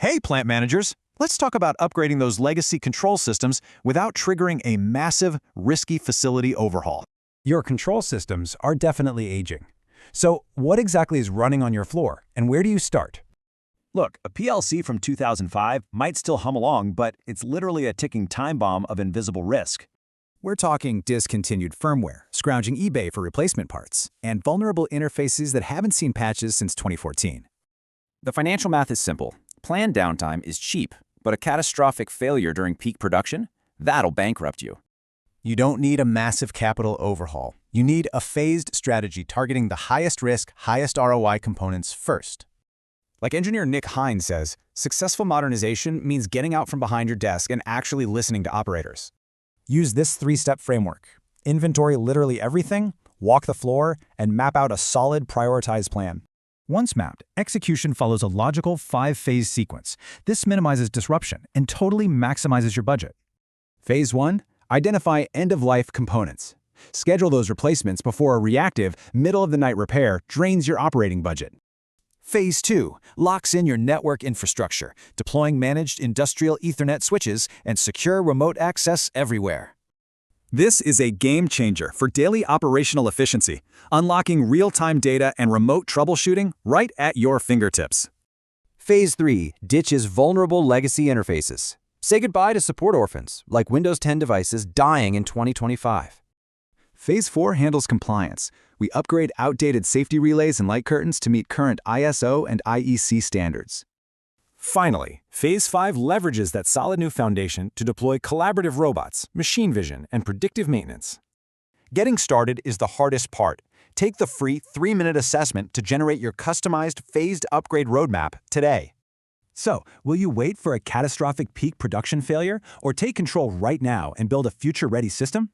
Hey, plant managers! Let's talk about upgrading those legacy control systems without triggering a massive, risky facility overhaul. Your control systems are definitely aging. So what exactly is running on your floor, and where do you start? Look, a PLC from 2005 might still hum along, but it's literally a ticking time bomb of invisible risk. We're talking discontinued firmware, scrounging eBay for replacement parts, and vulnerable interfaces that haven't seen patches since 2014. The financial math is simple. Planned downtime is cheap, but a catastrophic failure during peak production, that'll bankrupt you. You don't need a massive capital overhaul. You need a phased strategy targeting the highest risk, highest ROI components first. Like engineer Nick Hines says, successful modernization means getting out from behind your desk and actually listening to operators. Use this three-step framework. Inventory literally everything, walk the floor, and map out a solid, prioritized plan. Once mapped, execution follows a logical 5-phase sequence. This minimizes disruption and totally maximizes your budget. Phase 1. Identify end-of-life components. Schedule those replacements before a reactive, middle-of-the-night repair drains your operating budget. Phase 2 locks in your network infrastructure, deploying managed industrial Ethernet switches and secure remote access everywhere. This is a game changer for daily operational efficiency, unlocking real-time data and remote troubleshooting right at your fingertips. Phase 3 ditches vulnerable legacy interfaces. Say goodbye to support orphans, like Windows 10 devices dying in 2025. Phase 4 handles compliance. We upgrade outdated safety relays and light curtains to meet current ISO and IEC standards. Finally, Phase 5 leverages that solid new foundation to deploy collaborative robots, machine vision, and predictive maintenance. Getting started is the hardest part. Take the free 3-minute assessment to generate your customized phased upgrade roadmap today. So, will you wait for a catastrophic peak production failure or take control right now and build a future-ready system?